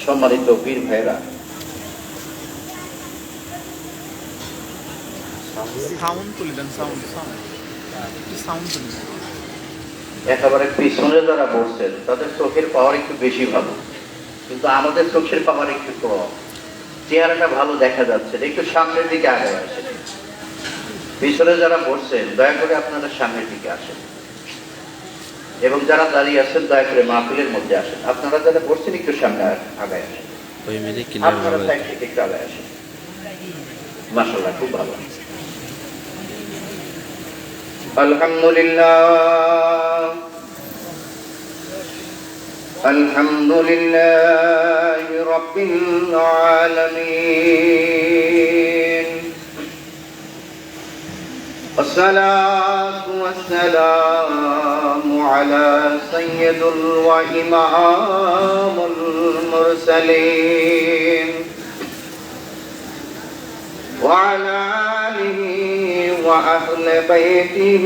সম্মানিত বীর ভাইরা, একেবারে পিছনে যারা বসছেন তাদের চোখের পাওয়ার একটু বেশি ভালো, কিন্তু আমাদের চোখের পাওয়ার একটু কম। চেহারাটা ভালো দেখা যাচ্ছে, একটু সামনের দিকে আগে আসেন। পিছনে যারা বসছেন দয়া করে আপনারা সামনের দিকে আসেন, এবং যারা দাঁড়িয়ে আছেন দয়া করে মাহফিলের মধ্যে আসেন। আপনারা যারা বসছেন একটু সামনে আগায় আসেন, আপনারা সাইড থেকে একটু আগায় আসেন। মাশাআল্লাহ, খুব ভালো। আলহামদুলিল্লাহ, আলহামদুলিল্লাহি রাব্বিল আলামিন, والصلاة والسلام على سيد وإمام المرسلين وعلى آله وأهل بيته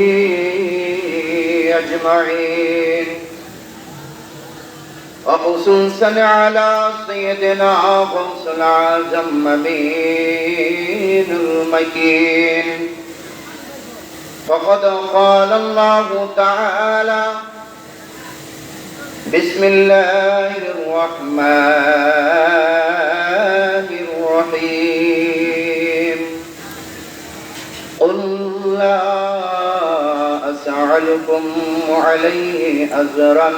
أجمعين، وخصوصا على سيدنا غوث الأعظم أمين المكين. فقد قال الله تعالى: بسم الله الرحمن الرحيم. قل لا أسألكم عليه أجرا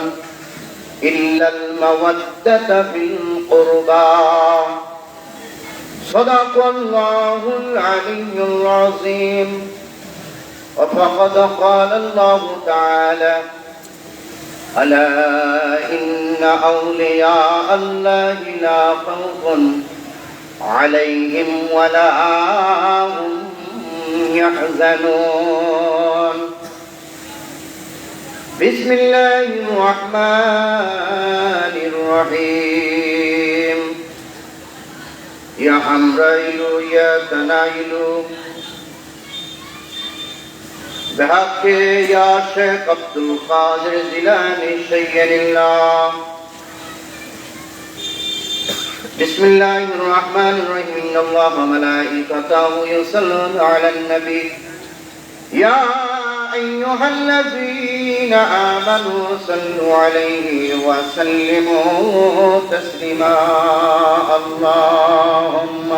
إلا المودة في القربى. صدق الله العلي العظيم. وفقد قال الله تعالى: ألا إن أولياء الله لا خوف عليهم ولا هم يحزنون. بسم الله الرحمن الرحيم. يا حمرائيل يا تنائيل بحق يا شيخ عبد القادر الجيلاني شيئا الله. بسم الله الرحمن الرحيم. إن الله وملائكته يصلون على النبي يا أيها الذين آمنوا صلوا عليه وسلموا تسليما. اللهم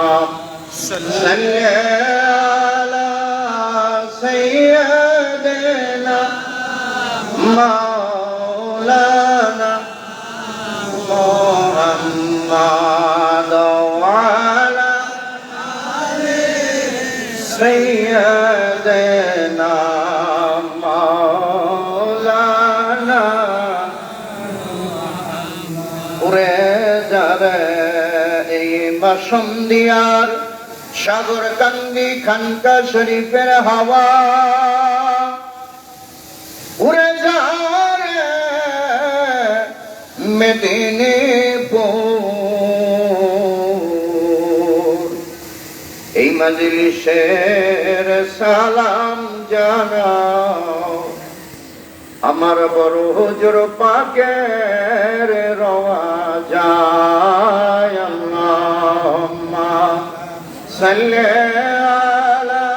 صل على سيدنا مولانا محمد وعلى سيدنا مولانا উড়ে যাবে এই মাসুম দিয়ার সাগর কান্দি খানকা শরীফের হাওয়া। উড়ে যারে মেদিনীপুর, এই মজলিসের সালাম জানাও আমার বড় হুজুর পাকের রওয়া যায়। আল্লাহুম্মা সাল্লি আলা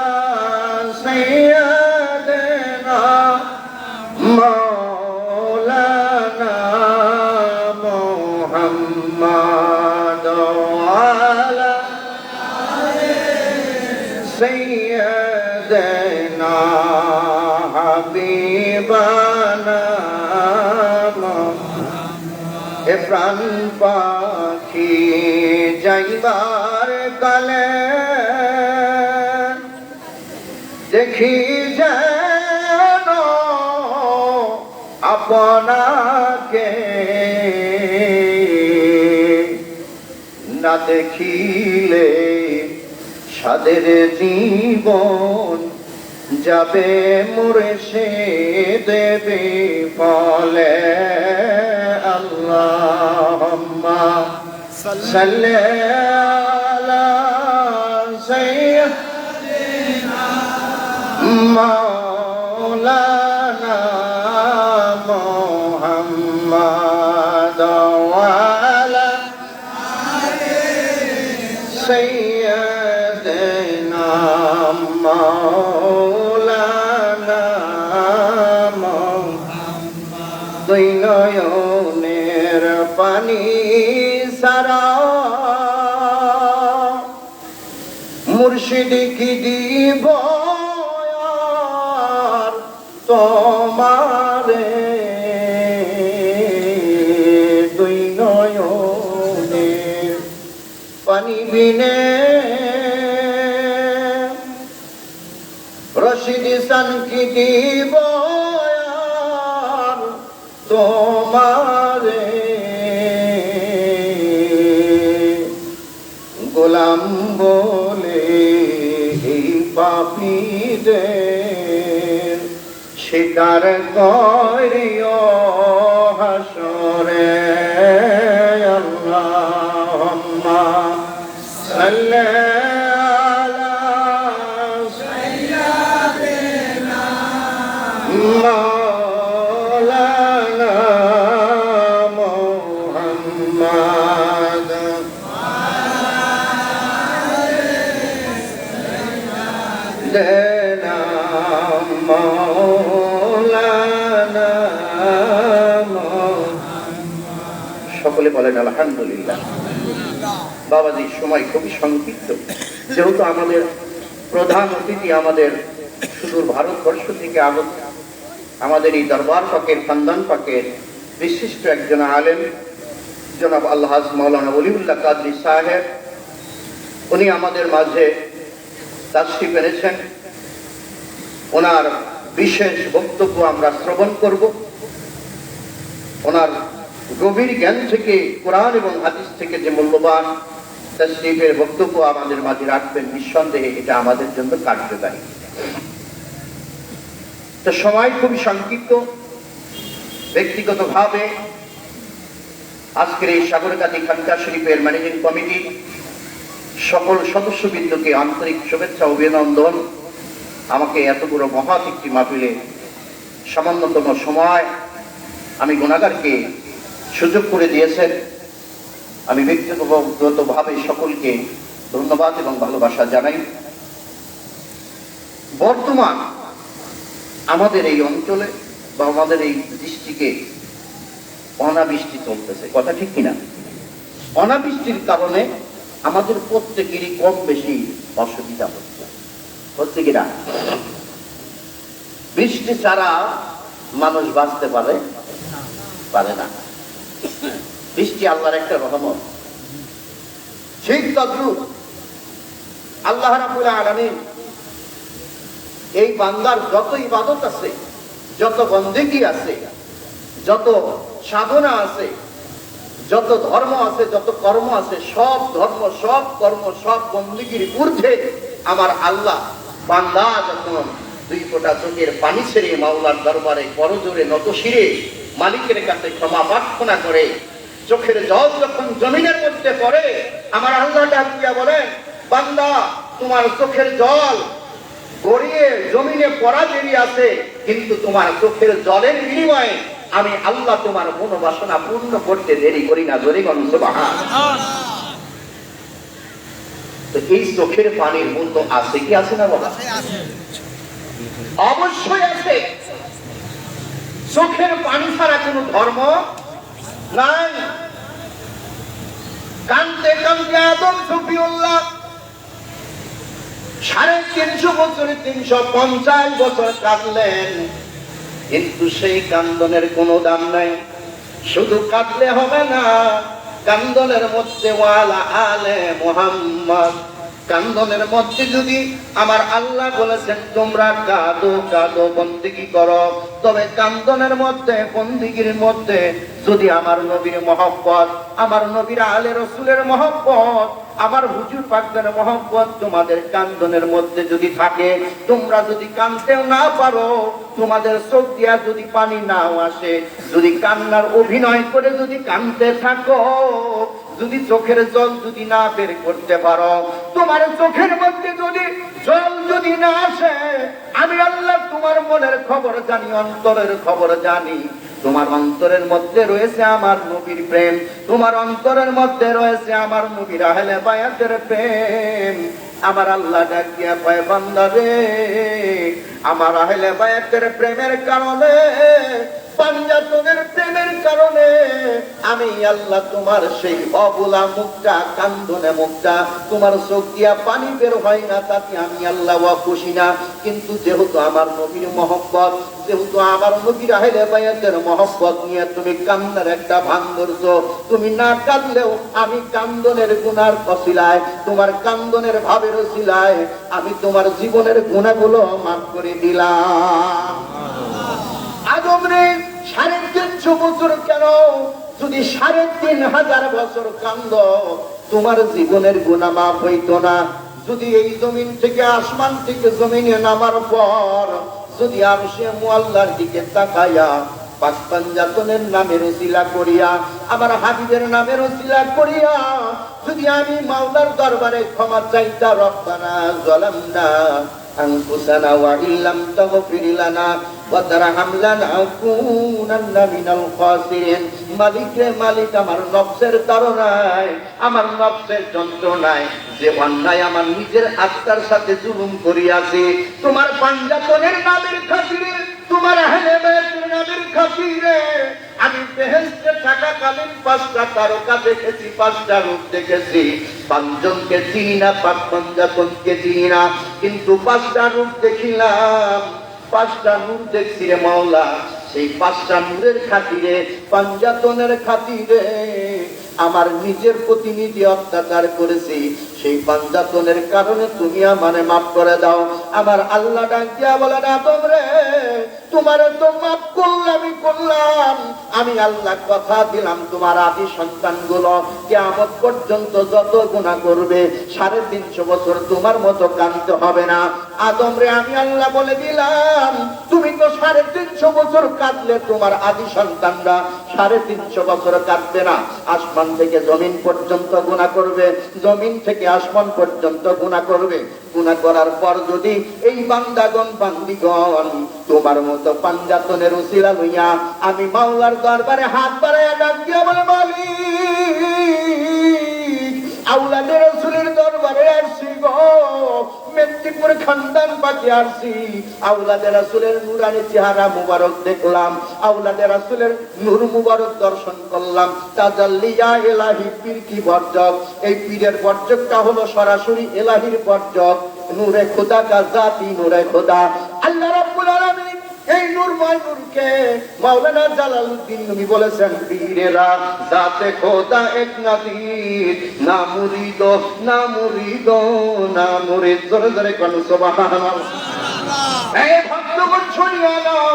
সাইয়্যিদিনা মাওলানা মুহাম্মাদ ওয়া আলা সাইয়্যিদিনা হাবিবানা এ প্রাণ পাখি যাইবার কালে দেখি যেন আপনাকে, না দেখিলে সাদের জীবন যাবে মরে সে দেবে ফলে। আল্লাহুম্মা সাল্লি আলা সাইয়্যিদিনা মাওলানা মুহাম্মাদ ওয়া আলা سيدنا مولانا দুই নয়নের পানি সারা মুর্শিদ কি দিব আর তোমারে দুই নয়নের পানি বিনে রশিদ সান কি দিব আর তোমারে গোলাম বলে এই পাপীদের শিকার করিও হাসরে আল্লাহুম্মা সাল্লি আলা সাইয়্যিদিনা মাওলানা মুহাম্মাদ দেনা মাওলানা সকলে বলেন আলহামদুলিল্লাহ। বাবাজি, সময় খুবই সংক্ষিপ্ত, যেহেতু আমাদের প্রধান অতিথি আমাদের সুদূর ভারতবর্ষ থেকে আগত, আমাদের এই দরবার পাকের খানদান পাকের বিশিষ্ট একজন আলেম জনাব আলহাজ মাওলানা ওলিউল্লাহ কাদরী সাহেব, উনি আমাদের মাঝে তাশরীফ এনেছেন। ওনার বিশেষ বক্তব্য আমরা শ্রবণ করব। ওনার গভীর জ্ঞান থেকে, কোরআন এবং হাদিস থেকে যে মূল্যবান তাশরীফের বক্তব্য আমাদের মাঝে রাখবেন, নিঃসন্দেহে এটা আমাদের জন্য কার্যকারী। তো সময় খুবই সংক্ষিপ্ত। ব্যক্তিগতভাবে আজকের এই সাগরকান্দি খানকা শরীফের ম্যানেজিং কমিটির সকল সদস্যবৃন্দকে আন্তরিক শুভেচ্ছা অভিনন্দন। আমাকে এত বড় মহৎ একটি মাহফিলে সামান্যতম সময় আমি গুনাহগারকে সুযোগ করে দিয়েছেন। আমি ব্যক্তিগতভাবে সকলকে ধন্যবাদ এবং ভালোবাসা জানাই। বর্তমান আমাদের এই অঞ্চলে বা আমাদের এই ডিস্ট্রিক্টে অনাবৃষ্টি চলতেছে, কথা ঠিক কিনা? অনাবৃষ্টির কারণে আমাদের প্রত্যেকেরই কম বেশি অসুবিধা হচ্ছে কিনা? বৃষ্টি ছাড়া মানুষ বাঁচতে পারে না। বৃষ্টি আল্লাহর একটা রহমত। ঠিক তদ্রূপ আল্লাহ রাব্বুল আলামিন এই বান্দার যত ইবাদত আছে, যত বন্দেগী আছে, যত সাধনা আছে, যত ধর্ম আছে, যত কর্ম আছে, সব ধর্ম, সব কর্ম, সব বন্দেগীর ঊর্ধ্বে আমার আল্লাহ বান্দা যখন দুই ফোঁটা চোখের পানি ছেড়ে মাওলার দরবারে করজোড়ে নত শিরে মালিকের কাছে ক্ষমা প্রার্থনা করে, চোখের জল যখন জমিনের মধ্যে পড়ে, আমার আল্লাহ ডাক দিয়া বলেন, বান্দা তোমার চোখের জল গড়িয়ে জমিনে পড়া দেরি আছে, কিন্তু তোমার চোখের জলের বিনিময়ে আমি আল্লাহ তোমার মনোবাসনা পূর্ণ করতে দেরি করি না। জোরে বলুন সুবহানাল্লাহ। তো এই চোখের পানির মূল্য আছে কি আছে না বাবা? অবশ্যই আছে। চোখের পানি ছাড়া কোনো ধর্ম নাই। কানতে কানতে আদম শফিউল্লাহ 350 বছরে 350 বছর কাঁদলেন, কিন্তু সেই কান্দনের কোনো দাম নাই। শুধু কাঁদলে হবে না, কান্দনের মধ্যে ওয়ালা আলে মুহাম্মদ, কান্দনের মধ্যে যদি আমার আল্লাহ বলেছেন তোমরা কাঁদো কাঁদো বন্দেগী করো, তবে কান্দনের মধ্যে বন্দেগীর মধ্যে যদি আমার নবীর মহব্বত, আমার নবীর আলে রসুলের মহব্বত, আমার হুজুর পাকদের মহব্বত তোমাদের কান্দনের মধ্যে যদি থাকে, তোমরা যদি কাঁদতেও না পারো, তোমাদের চোখ দিয়া যদি পানি নাও আসে, যদি কান্নার অভিনয় করে যদি কাঁদতে থাকো, যদি চোখের জল যদি না বের করতে পারো, তোমার চোখের মধ্যে যদি জল যদি না আসে, আমি আল্লাহ তোমার মনের খবর জানি, অন্তরের খবর জানি। তোমার অন্তরের মধ্যে রয়েছে আমার নবীর প্রেম, তোমার অন্তরের মধ্যে রয়েছে আমার নবীর আহলে বায়াতের প্রেম। আমার আল্লাহ ডাক দিয়া কয়, বান্দা রে, আমার আহলে বায়াতের প্রেমের কারণে, পাঞ্জাতনের প্রেমের কারণে আমি আল্লাহ তোমার সেই অবলা মুখটা, কান্দনে মুখটা, তোমার চোখ দিয়া পানি বের হয় না, তাতে আমি আল্লাহ খুশি না। কিন্তু যেহেতু আমার নবীর মহব্বত, যেহেতু আমার নবীর আহলে বায়াতের মহব্বত নিয়ে তুমি কান্নার একটা ভান ধরছো, তুমি না কাঁদলেও আমি কান্দনের গুনার ওসিলায়, তোমার কান্দনের ভাবের ওসিলায় আমি তোমার জীবনের গুনাহগুলো মাফ করে দিলাম। আদম রে, 350 বছর কেন, যদি 3500 বছর কান্দ, তোমার জীবনের গুনাহ মাফ হইতো না। যদি এই জমিন থেকে, আসমান থেকে জমিনে নামার পর যদি আরশে মুআল্লার দিকে তাকায়া পাক পাঞ্জাতনের নামের ওসিলা করিয়া, আমার হাবিবের নামের ওসিলা করিয়া যদি আমি মাওলার দরবারে ক্ষমা চাইতা, রব্বানা যালামনা আনফুসানা ওয়া ইল্লাম তাগফির লানা ওয়া তারহাম লানাকুনান্না মিনাল খাসিরিন। মালিক রে মালিক, আমার নফসের তাড়নায়, আমার নফসের যন্ত্রণায় যে অন্যায় আমার নিজের আত্মার সাথে জুলুম করিয়াছি, তোমার পাঞ্জাতনের নামের খাতিরে, তোমার আহলে বায়াতের নামের খাতিরে আমি বেহেশতে থাকাকালীন 5টা তারকা দেখেছি, 5টা রূপ দেখেছি। 5 জনকে চিনি না, পাক পাঞ্জাতনকে চিনি না, কিন্তু 5টা রূপ দেখিলাম, 5টা নূর দেখছি রে মাওলা। সেই 5টা নূরের খাতিরে, পাঞ্জাতনের খাতিরে আমার নিজের প্রতিনিধি অত্যাচার করেছি, সেই পাঞ্জাতনের কারণে তুমি আমারে মাফ করে দাও। আমার আল্লাহ ডাক দিয়া বলেন, আদম রে, তোমার তো মাফ করলাম, আমি আল্লাহ কথা দিলাম, তোমার আদি সন্তানগুলো কিয়ামত পর্যন্ত যত গুনাহ করবে 350 বছর তোমার মতো কাঁদতে হবে না। আদম রে, আমি আল্লাহ বলে দিলাম, তুমি তো 350 বছর কাঁদলে, তোমার আদি সন্তানরা 350 বছর কাঁদবে না। আসমান থেকে জমিন পর্যন্ত গুনাহ করবে, জমিন থেকে আসমান পর্যন্ত গুনাহ করবে। গুনাহ করার পর যদি এই বান্দাগণ বান্দিগণ তোমার মতো পাঞ্জাতনের উসিলা লইয়া আমি মাওলার দরবারে হাত বাড়াইয়া ডাক দিয়া বলে, মালিক, আওলাদে রাসূলের দরবারে আসছি গো, মেদিনীপুর খানদান পাকে আসছি, আওলাদে রাসূলের নূরানি চেহারা মুবারক দেখলাম, আওলাদে রাসূলের নূর মুবারক দর্শন করলাম। তাজাল্লিয়া ইলাহি পীর কি বর্জক, এই পীরের বর্জকটা হলো সরাসরি ইলাহির বর্জক, নূরে খোদা কা জাতি নূরে খোদা। আল্লাহ রাব্বুল আলামিন এই নূরময় নূরকে মাওলানা জালালউদ্দিন নবী বলেছেন, পীরেরা জাতে খোদা এক নাদির, না মুরিদ না মুরিদ না মুরিদ। জোরে জোরে কোন সুবহানাল্লাহ। এই ভক্তগণ শুনিয়া নাও,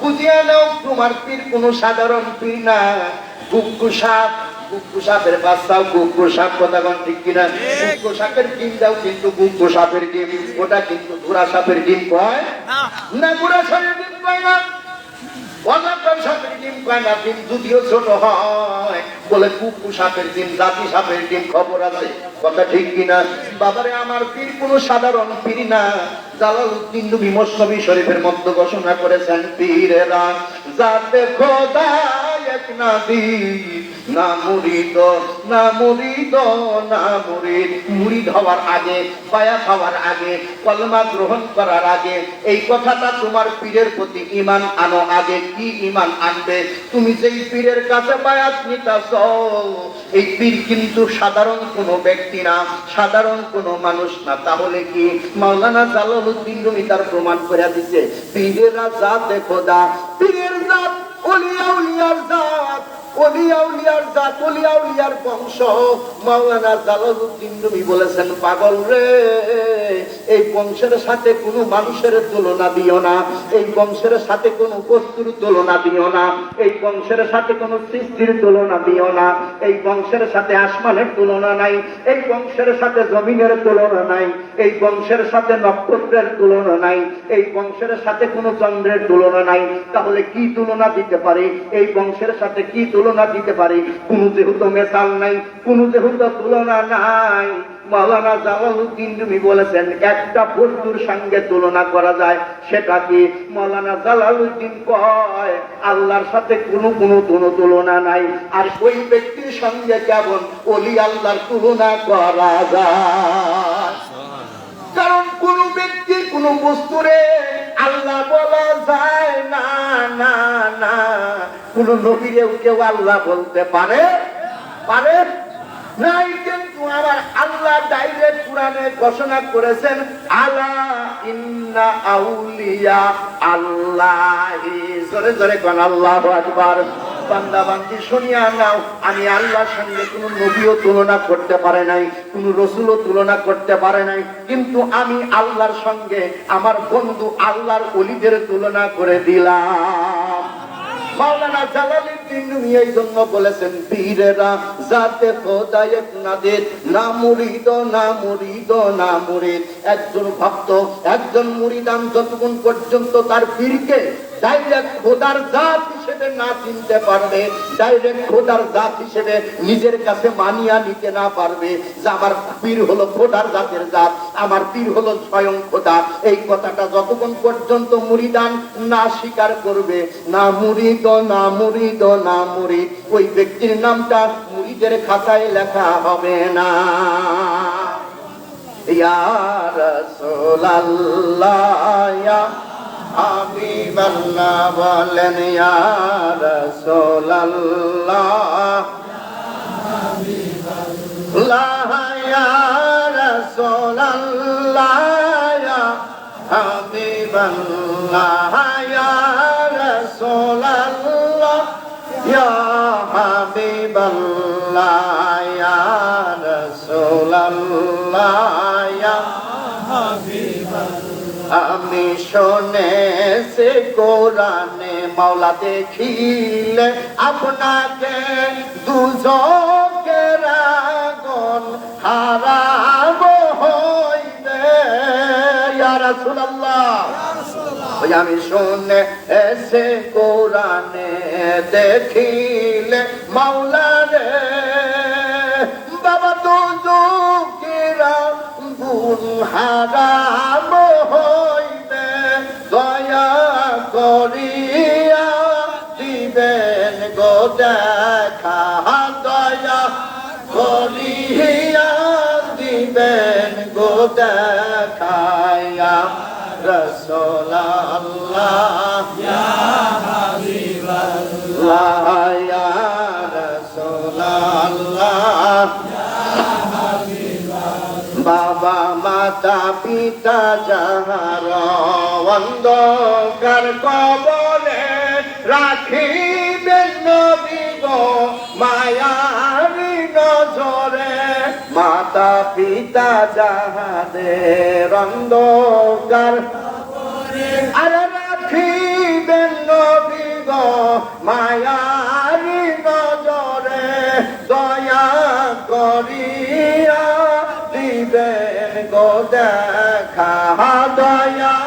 বুঝিয়া নাও, তোমার পীর কোনো সাধারণ পীর না। গুগ্গু সাপের বাচ্চাও গুগ্গু সাপ, কথা কোন ঠিক কিনা? গুগ্গু সাপের ডিম দাও, কিন্তু গুগ্গু সাপের ডিম, ওটা কিন্তু ঘোড়া সাপের ডিম কয় না, ঘোড়া সাপের ডিম কয় না, অজাগর সাপের ডিম কয় না। ডিম যদিও ছোট হয়, বলে গুগ্গু সাপের ডিম, জাতি সাপের ডিম, খবর আছে, কথা ঠিক কিনা? বাবারে, আমার পীর কোনো সাধারণ পীর না। জালালউদ্দিন নবী মসনবী শরীফের মধ্যে ঘোষণা করেছেন, পীরেরা জাতে খোদা এক নাদির, না মুরিদ না মুরিদ না মুরিদ। মুরিদ হওয়ার আগে, বায়াত হওয়ার আগে, কলমা গ্রহণ করার আগে এই কথাটা তোমার পীরের প্রতি ঈমান আনো। আগে কি ঈমান আনবে? তুমি যেই পীরের কাছে বায়াত নিতেছ, এই পীর কিন্তু সাধারণ কোনো ব্যক্তি না, সাধারণ কোনো মানুষ না। তাহলে কি? মাওলানা জালালউদ্দিন রুমি তার প্রমাণ করে দিছে, পীরেরা জাতে খোদা, পীরের জাত ওলিয়া উলিয়ার জাত, ওলিয়া উলিয়ার জাত, ওলিয়া উলিয়ার বংশ। মাওলানা জালালউদ্দিন রুমি বলেছেন, পাগল রে, এই বংশের সাথে কোনো মানুষের তুলনা দিও না, এই বংশের সাথে কোনো বস্তুর তুলনা দিও না, এই বংশের সাথে কোনো সৃষ্টির তুলনা দিও না, এই বংশের সাথে আসমানের তুলনা নাই, এই বংশের সাথে জমিনের তুলনা নাই, এই বংশের সাথে নক্ষত্রের তুলনা নাই, এই বংশের সাথে কোনো চন্দ্রের তুলনা নাই। তাহলে কি তুলনা দিতে পারে? এই বংশের সাথে কি তুলনা দিতে পারে? কোনো যেহেতু মেসাল নাই, কোনো যেহেতু তুলনা নাই, মাওলানা জালালউদ্দিন রুমি বলেছেন একটা বস্তুর সঙ্গে তুলনা করা যায়, সেটা কি? মাওলানা জালালউদ্দিন কয় আল্লাহর সাথে কোনো তুলনা নাই। আর ওই ব্যক্তির সঙ্গে কেমন ওলি আল্লাহর তুলনা করা যায়? কারণ কোন ব্যক্তি কোন বস্তুরে আল্লাহ বলা যায় না, না না। কোন নবীরেও কেউ আল্লাহ বলতে পারে পারে নাই। কিন্তু আমার আল্লাহ ডাইরেক্ট কোরআনে ঘোষণা করেছেন, আলা ইন্না আউলিয়া আল্লাহি। জোরে জোরে কোন আল্লাহু আকবার। বান্দা বান্দি শুনিয়া নাও, আমি আল্লাহর সঙ্গে কোন নবীও তুলনা করতে পারে নাই, কোন রসুলও তুলনা করতে পারে নাই, কিন্তু আমি আল্লাহর সঙ্গে আমার বন্ধু আল্লাহর ওলিদের তুলনা করে দিলাম। মাওলানা জালালউদ্দিন রুমি এই জন্য বলেছেন, পীরেরা জাতে খোদা এক নাদের, না মুরিদ না মুরিদ না মুরিদ। একজন ভক্ত একজন মুরিদান যতক্ষণ পর্যন্ত তার পীরকে ডাইরেক্ট খোদার জাত হিসেবে না চিনতে পারবে, ডাইরেক্ট খোদার জাত হিসেবে নিজের কাছে মানিয়া নিতে না পারবে যে আমার পীর হলো খোদার জাতের জাত, আমার পীর হলো স্বয়ং খোদা, এই কথাটা যতক্ষণ পর্যন্ত মুরিদান না স্বীকার করবে, না মুরিদ না মুরিদ না মুরিদ, ওই ব্যক্তির নামটা মুরিদের খাতায় লেখা হবে না। ইয়া রাসূলুল্লাহ ইয়া হাবিবাল্লাহ বলেন, ইয়া রাসূলুল্লাহ ইয়া রাসূলুল্লাহ ইয়া হাবিবাল্লাহ ইয়া রাসূলুল্লাহ ইয়া হাবিবাল্লাহ ইয়া রাসূলুল্লাহ ইয়া আমি শুনেছি কোরআনে মাওলা দেখিলে আপনাকে দুজকের আগুন হারাম হইবে। ইয়া রাসূলুল্লাহ, ওই আমি শুনেছি কোরআনে দেখিলে মাওলা রে বাবা দুজকের আগুন হারাম হইবে, দয়া করিয়া দিবেন গো দেখা, দয়া করিয়া দিবেন গো দেখা। ইয়া রাসূলুল্লাহ ইয়া হাবিবাল্লাহ ইয়া রাসূলুল্লাহ বাবা মাতা পিতা যাহার অন্ধকার কবরে রাখিবেন নবী গো মায়ার নজরে, মাতা পিতা যাহাদের অন্ধকার আর রাখিবেন নবী গো মায়ার নজরে, দয়া করিয়া দিবেন গো দেখা, দয়া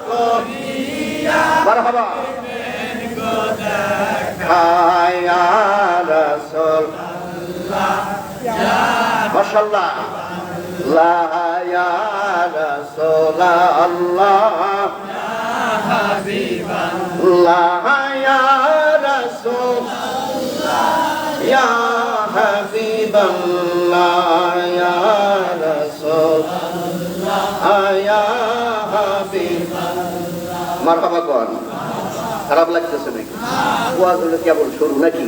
করিয়া মারহাবা দিবেন গো দেখা। ইয়া রাসূলুল্লাহ মাশাআল্লাহ ইয়া রাসূলুল্লাহ ইয়া হাবিবাল্লাহ ইয়া রাসূলুল্লাহ ইয়া হাবিবাল্লাহ ইয়া রাসূলুল্লাহ ইয়া হাবিবাল্লাহ। মারহাবা কোন খারাপ লাগতেছে নাকি? ওয়াজ হলো কেবল শুরু নাকি?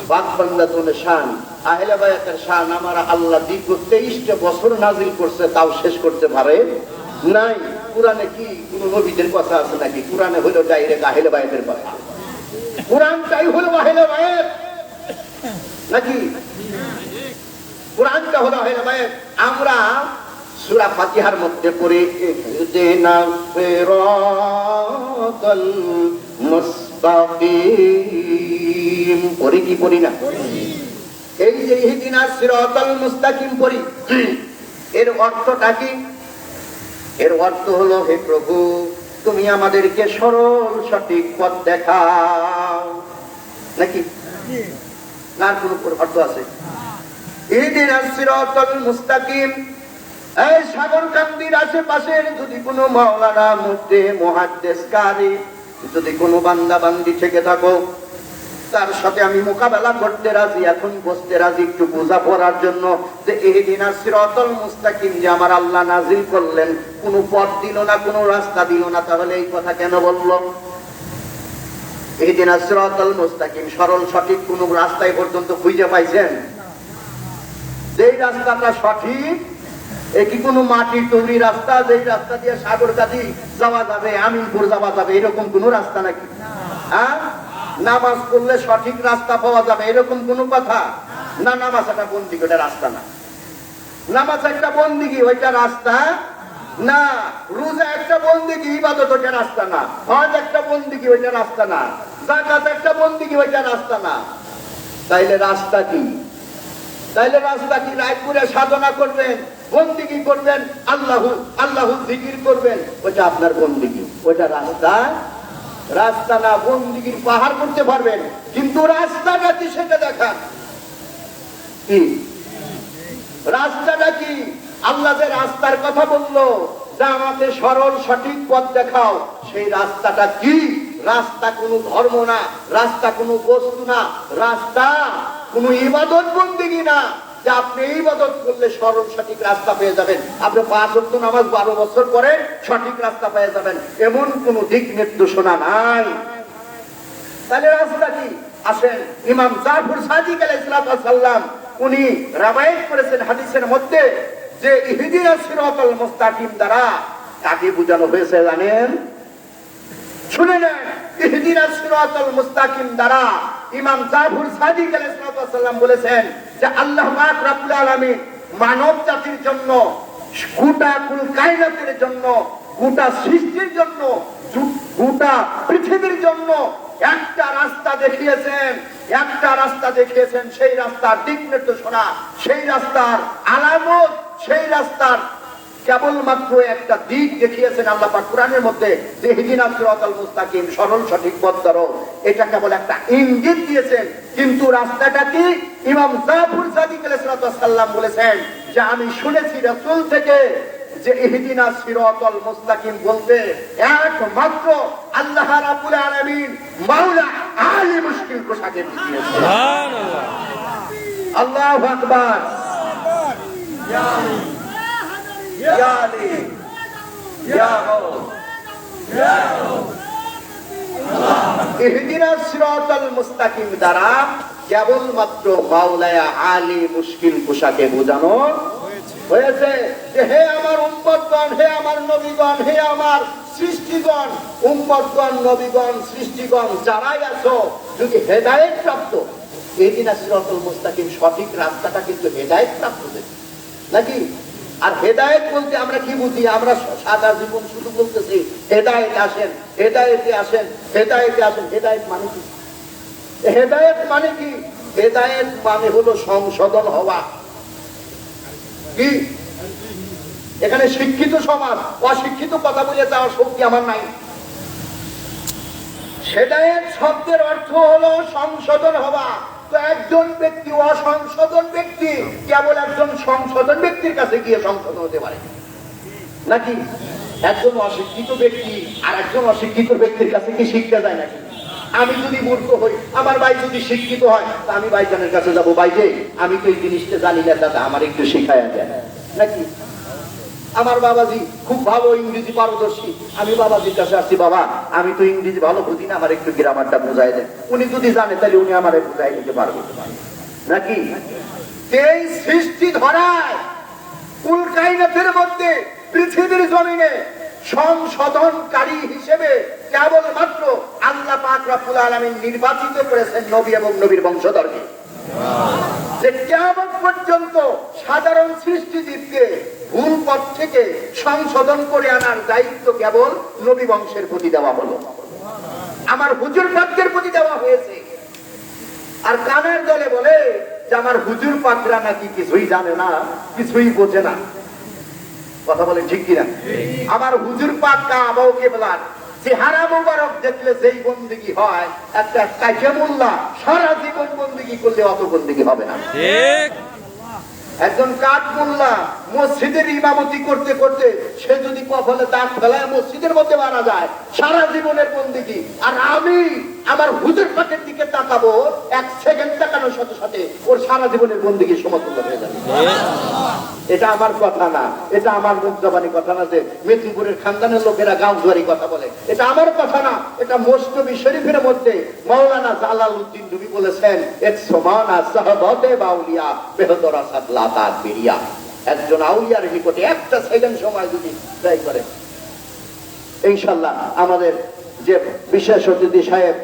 পাক বান্দাতুল শান আহলে বায়াতের শান আমার আল্লাহ দীর্ঘ 23টা বছর নাজিল করছে, তাও শেষ করতে পারে নাই। কোরআনে কি কোন নবীদের কথা আছে নাকি? কোরআনে হলো ডাইরেক্ট আহলে বায়াতের কথা, কোরআনটাই হলো আহলে বায়াত নাকি? কোরআনটা হলো আহলে বায়াত। আমরা সূরা ফাতিহার মধ্যে পড়ে ইহদিনাস সিরাতাল মুস্তাকিম পড়ি কি পড়ি না? এই যে ইহদিনাস সিরাতাল মুস্তাকিম পড়ি, এর অর্থটা কি? এর অর্থ হলো, হে প্রভু তুমি আমাদেরকে সরল সঠিক পথ দেখাও নাকি? না কোন অর্থ আছে? ইহদিনাস সিরাতাল মুস্তাকিম এই সাগরকান্দির আশেপাশের যদি কোনো মাওলানা মুফতি মুহাদ্দিস কারি যদি কোনো বান্দা বান্দি থেকে থাকো, তার সাথে আমি মোকাবেলা করতে রাজি, এখন বসতে রাজি, একটু বোঝা পড়ার জন্য যে ইহদিনাস সিরাতাল মুস্তাকিম যে আমার আল্লাহ নাজিল করলেন, কোনো পথ দিল না, কোনো রাস্তা দিল না, তাহলে এই কথা কেন বললো? ইহদিনাস সিরাতাল মুস্তাকিম, সরল সঠিক কোন রাস্তায় পর্যন্ত খুঁজে পাইছেন? যেই রাস্তাটা সঠিক, এ কি কোনো মাটির তৈরি রাস্তা যেই রাস্তা দিয়ে সাগরকান্দি যাওয়া যাবে, আমিনপুর যাওয়া যাবে, এরকম কোন রাস্তা নাকি? হ্যাঁ, নামাজ পড়লে সঠিক রাস্তা পাওয়া যাবে এরকম কোন কথা না? নামাজ একটা বন্দিগি, ওটা রাস্তা না। নামাজ একটা বন্দিগি, ওইটা রাস্তা না। রোজা একটা বন্দিগি, ইবাদত, ওইটা রাস্তা না। হজ একটা বন্দিগি, ওইটা রাস্তা না। যাকাত একটা বন্দিগি, ওইটা রাস্তা না। তাইলে রাস্তা কি? তাইলে রাস্তা কি? রায়পুরে সাধনা করবেন, বন্দিগি করবেন, আল্লাহু জিকির করবেন, ওইটা আপনার বন্দিগি, ওইটা রাস্তা রাস্তা না। বন্দিগির পাহাড় করতে পারবেন, কিন্তু রাস্তাটা কি সেটা দেখান। কি রাস্তাটা কি? আল্লাহ যে রাস্তার কথা বললো, যা আমাকে সরল সঠিক পথ দেখাও, সেই রাস্তাটা কি? রাস্তা কোনো ধর্ম না, রাস্তা কোনো বস্তু না, রাস্তা কোনো ইবাদত বন্দিগি না যে আপনি ইবাদত করলে সরল সঠিক রাস্তা পেয়ে যাবেন, আপনি 5 ওয়াক্ত নামাজ 12 বছর পরে সঠিক রাস্তা পেয়ে যাবেন, এমন কোন দিক নির্দেশনা নাই। তাহলে রাস্তা কি? আসেন, ইমাম জাফর সাদিক আলাইহিস সালাম উনি রাবায়াত করেছেন হাদিসের মধ্যে যে ইহদিনাস সিরাতাল মুস্তাকিম দ্বারা কাকে বোঝানো হয়েছে জানেন? শুনে নেন, ইহদিনাস সিরাতাল মুস্তাকিম দ্বারা ইমাম জাফর সাদিক আলাইহিস সালাম বলেছেন যে আল্লাহ পাক রব্বুল আলামিন মানব জাতির জন্য, গোটা কুল কায়নাতের জন্য, গোটা সৃষ্টির জন্য, গোটা পৃথিবীর জন্য একটা রাস্তা দেখিয়েছেন, একটা রাস্তা দেখিয়েছেন। সেই রাস্তার দিক নির্দেশনা, সেই রাস্তার আলামত, সেই রাস্তার কেবলমাত্র একটা দিক দেখিয়েছেন আল্লাহ পাক কোরআনের মধ্যে যে ইহদিনাস সিরাতাল মুস্তাকিম, সরল সঠিক পথ ধরো, এটা কেবল একটা ইঙ্গিত দিয়েছেন। কিন্তু রাস্তাটা কি? ইমাম জাফর সাদিক আলাইহিস সালাম বলেছেন যে আমি শুনেছি রাসূল থেকে যে ইহদিনাস সিরাতাল মুস্তাকিম বলতে একমাত্র আল্লাহ রাব্বুল আলামিন মাওলা আলী মুশকিল কুশাকে দিয়েছেন। সুবহানাল্লাহ, আল্লাহু আকবার। ইয়া আলী, ইয়া আলী, ইয়া গাউস, ইয়া গাউস। ইহদিনাস সিরাতাল মুস্তাকিম দ্বারা কেবলমাত্র মাওলা আলী মুশকিল কুশাকে বোঝানো হয়েছে যে হে আমার উম্মতগণ, হে আমার নবীগণ, হে আমার সৃষ্টিগণ, উম্মতগণ, নবীগণ, সৃষ্টিগণ যারাই আছো, যদি হেদায়েত প্রাপ্ত, ইহদিনাস সিরাতাল মুস্তাকিম সঠিক রাস্তাটা কিন্তু হেদায়েত প্রাপ্ত নাকি? আর হেদায়েত বলতে আমরা কি বুঝি? আমরা সাদা জীবন শুধু বলতেছি হেদায়েত আসেন, হেদায়েতে আসেন, হেদায়েতে আসেন। হেদায়েত মানে কি? হেদায়েত মানে কি? হেদায়েত মানে হলো সংশোধন হওয়া। কি এখানে শিক্ষিত সমাজ, অশিক্ষিত কথা বলে যাওয়ার শক্তি আমার নাই। হেদায়েত শব্দের অর্থ হলো সংশোধন হওয়া। তো একজন ব্যক্তি অসংশোধন ব্যক্তি কেবল একজন সংশোধন ব্যক্তির কাছে গিয়ে সংশোধন হতে পারে নাকি? একজন অশিক্ষিত ব্যক্তি আর একজন অশিক্ষিত ব্যক্তির কাছে কি শিক্ষা যায় নাকি? আমি যদি মূর্খ হই, আমার ভাই যদি শিক্ষিত হয়, তা আমি ভাইজানের কাছে যাবো, ভাই যে আমি তো এই জিনিসটা জানি না দাদা, আমার একটু শেখায়া যায় নাকি? আমার বাবাজি খুব ভালো ইংরেজি পারদর্শী, আমি বাবাজির কাছে আসছি, বাবা আমি তো ইংরেজি ভালো বুঝি না, আমার একটু গ্রামারটা বোঝাই দেন। উনি যদি জানে তাহলে উনি আমার বোঝাই দিতে পারবে নাকি? এই সৃষ্টি ধরায় কুল কায়নাতের মধ্যে, পৃথিবীর জমিনে সংশোধনকারী হিসেবে কেবলমাত্র আল্লাহ পাক রব্বুল আলামিন নির্বাচিত করেছেন নবী এবং নবীর বংশধরকে, যে কিয়ামত পর্যন্ত সাধারণ সৃষ্টিজীবকে ভুল পথ থেকে সংশোধন করে আনার দায়িত্ব কেবল নবী বংশের প্রতি দেওয়া হলো, আমার হুজুর পাকদের প্রতি দেওয়া হয়েছে। আর কানের দলে বলে যে আমার হুজুর পাকরা নাকি কিছুই জানে না, কিছুই বোঝে না। কথা বলে ঠিক কিনা? আমার হুজুর পাক কাবাও কেবলার চেহারা মোবারক দেখলে যেই বন্দেগী হয়, একটা কাজেমুল্লাহ সারা জীবন বন্দেগী করলে অত বন্দেগী হবে না। ঠিক। একজন কাঠমুল্লাহ মসজিদের ইমামতি করতে করতে সে যদি কপালে দাগ ফেলায় মসজিদের মধ্যে মারা যায়, সারা জীবনের বন্দিগি। আর আমি আমার হুজুর পাকের দিকে তাকাবো, 1 সেকেন্ড তাকানোর সাথে সাথে ওর সারা জীবনের বন্দিগি সমতুল্য হয়ে যাবে। এটা আমার কথা না, এটা আমার মুগ্ধবাণী কথা না যে মেদিনীপুরের খানদানের লোকেরা গাঁওজুয়ারি কথা বলে, এটা আমার কথা না। এটা মসনবী শরীফের মধ্যে মাওলানা জালালউদ্দিন রুমি বলেছেন, এক সমানা সাহাবাতে বাউলিয়া বেহদরা সাদলাতাত বিরিয়া। একজন আউলিয়ার নিকটে 1 সেকেন্ড সময় যদি ব্যয় করে, ইনশাআল্লাহ আমাদের যে বিশেষ অতিথি সাহেব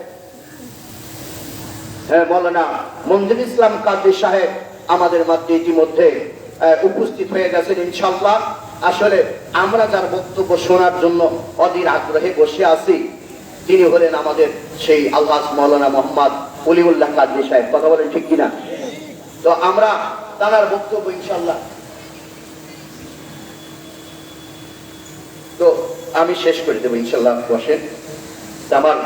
মাওলানা মঞ্জুর ইসলাম কাদরী সাহেব আমাদের মধ্যে ইতিমধ্যে উপস্থিত হয়ে গেছেন ইনশাআল্লাহ। আসলে আমরা যার বক্তব্য শোনার জন্য অধীর আগ্রহে বসে আছি, তিনি হলেন আমাদের সেই আলহাজ মাওলানা মোহাম্মদ ওলিউল্লাহ কাদরী সাহেব। কথা বলেন ঠিক কিনা? তো আমরা তার বক্তব্য ইনশাআল্লাহ, তো আমি শেষ করে দেবো ইনশাআল্লাহ। বসেন। আমার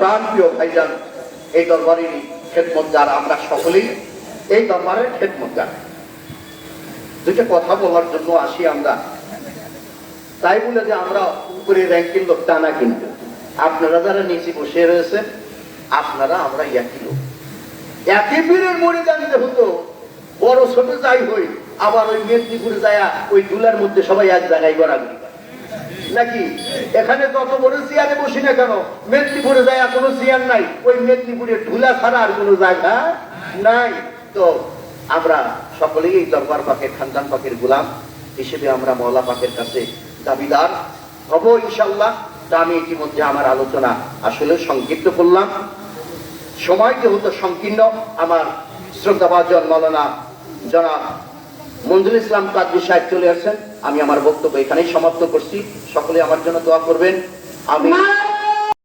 প্রাণ প্রিয় ভাইজান, এই দরবারেরই খেদমতগার, আমরা সকলেই এই দরবারের খেদমতগার। দুইটা কথা বলার জন্য আসি আমরা, তাই বলে যে আমরা উপরে র্যাঙ্কের লোক তা না, কিন্তু আপনারা যারা নিচে বসে রয়েছে আপনারা আমরা একই লোক, একই পীরের মরে জানতে হতো। বড় ছোট যাই হই, আবার ওই মেদিনীপুরে যায় ওই দুলার মধ্যে সবাই এক জায়গায় গড়াগড়ি নাকি? এখানে যত বড় চেয়ারে বসি না কেন, মেদিনীপুরে যায় কোনো চেয়ার নাই, ওই মেদিনীপুরে ধুলা ছাড়া আর কোনো জায়গা নাই। তো আমরা সকলেই এই দরবার পাকের, খানদান পাকের গোলাম হিসেবে আমরা মওলা পাকের কাছে দাবিদার হব ইনশাআল্লাহ। তা আমি ইতিমধ্যে আমার আলোচনা আসলে সংক্ষিপ্ত করলাম, সময় যেহেতু সংকীর্ণ। আমার শ্রদ্ধাভাজন মাওলানা জনাব মঞ্জুর ইসলাম কাদরী সাহেব চলে আসছেন, আমি আমার বক্তব্য এখানেই সমাপ্ত করছি। সকলে আমার জন্য দোয়া করবেন। আমি